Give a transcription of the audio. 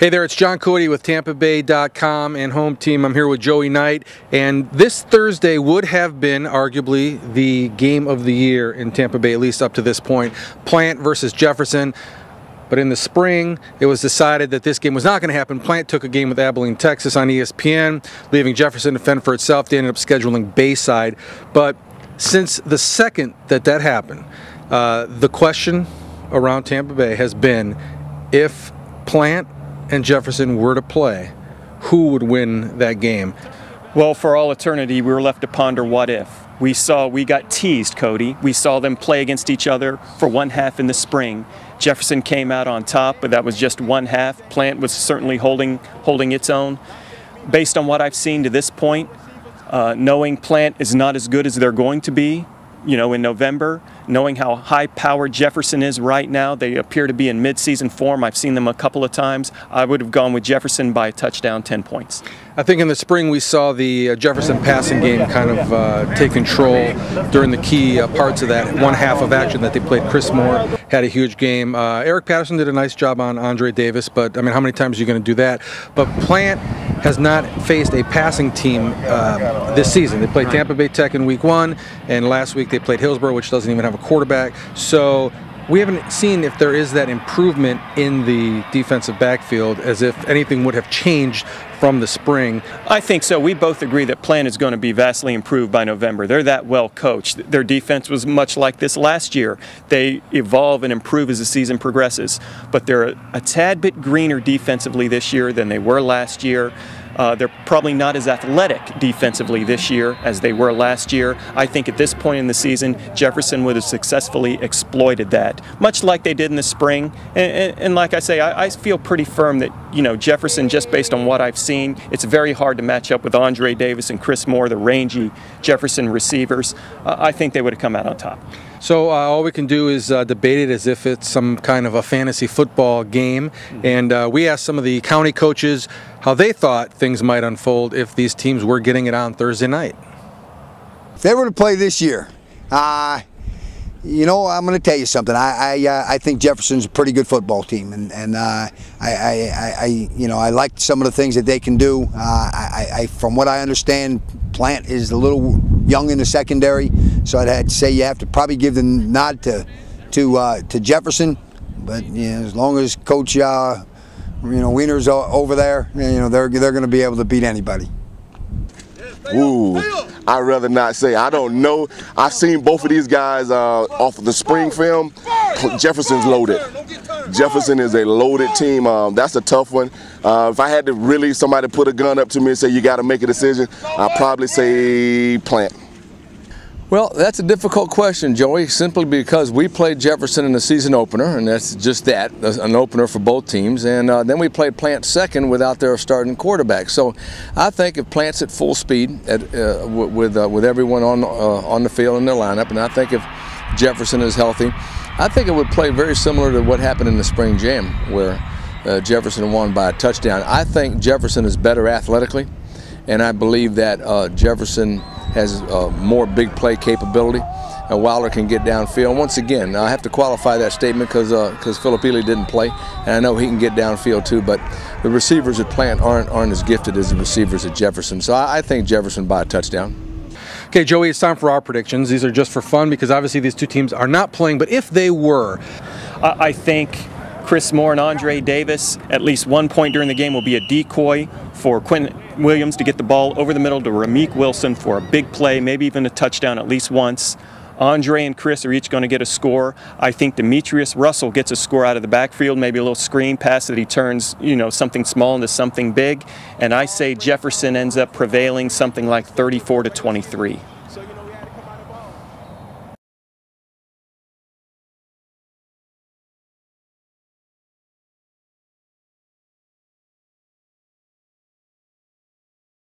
Hey there, it's John Cotey with TampaBay.com and Home Team. I'm here with Joey Knight, and this Thursday would have been arguably the game of the year in Tampa Bay, at least up to this point. Plant versus Jefferson. But in the spring, it was decided that this game was not going to happen. Plant took a game with Abilene, Texas on ESPN, leaving Jefferson to fend for itself. They ended up scheduling Bayside. But since the second that happened, the question around Tampa Bay has been, if Plant and Jefferson were to play, who would win that game? Well, for all eternity, we were left to ponder what if. We got teased, Cody. We saw them play against each other for one half in the spring. Jefferson came out on top, but that was just one half. Plant was certainly holding its own. Based on what I've seen to this point, knowing Plant is not as good as they're going to be, in November, knowing how high-powered Jefferson is right now, they appear to be in mid-season form. I've seen them a couple of times. I would have gone with Jefferson by a touchdown, 10 points. I think in the spring we saw the Jefferson passing game kind of take control during the key parts of that one half of action that they played. Chris Moore had a huge game. Eric Patterson did a nice job on Andre Davis, but I mean, how many times are you going to do that? But Plant has not faced a passing team this season. They played Tampa Bay Tech in week 1, and last week they played Hillsborough, which doesn't even have a quarterback. So we haven't seen if there is that improvement in the defensive backfield, as if anything would have changed from the spring. I think so. We both agree that Plant is going to be vastly improved by November. They're that well coached. Their defense was much like this last year. They evolve and improve as the season progresses. But they're a tad bit greener defensively this year than they were last year. They're probably not as athletic defensively this year as they were last year. I think at this point in the season, Jefferson would have successfully exploited that, much like they did in the spring. And like I say, I feel pretty firm that, Jefferson, just based on what I've seen, it's very hard to match up with Andre Davis and Chris Moore, the rangy Jefferson receivers. I think they would have come out on top. So all we can do is debate it as if it's some kind of a fantasy football game. And we asked some of the county coaches how they thought things might unfold if these teams were getting it on Thursday night. If they were to play this year, I'm going to tell you something. I think Jefferson's a pretty good football team, and I like some of the things that they can do. From what I understand, Plant is a little young in the secondary, so I'd say you have to probably give the nod to Jefferson. But as long as Coach Wiener's over there, they're going to be able to beat anybody. Ooh, I'd rather not say. I don't know. I've seen both of these guys off of the spring film. Jefferson's loaded. Jefferson is a loaded team. That's a tough one. If I had to somebody put a gun up to me and say you got to make a decision, I'd probably say Plant. Well, that's a difficult question, Joey, simply because we played Jefferson in the season opener, and that's just that, an opener for both teams. And then we played Plant second without their starting quarterback. So I think if Plant's at full speed with everyone on the field in their lineup, and I think if Jefferson is healthy, I think it would play very similar to what happened in the spring jam where Jefferson won by a touchdown. I think Jefferson is better athletically, and I believe that Jefferson has more big play capability. Wilder can get downfield. Once again, I have to qualify that statement because Philip Ely didn't play, and I know he can get downfield too, but the receivers at Plant aren't as gifted as the receivers at Jefferson. So I think Jefferson by a touchdown. Okay, Joey, it's time for our predictions. These are just for fun because obviously these two teams are not playing, but if they were, I think Chris Moore and Andre Davis, at least one point during the game, will be a decoy for Quinn Williams to get the ball over the middle to Ramik Wilson for a big play, maybe even a touchdown at least once. Andre and Chris are each going to get a score. I think Demetrius Russell gets a score out of the backfield, maybe a little screen pass that he turns, something small into something big. And I say Jefferson ends up prevailing something like 34-23.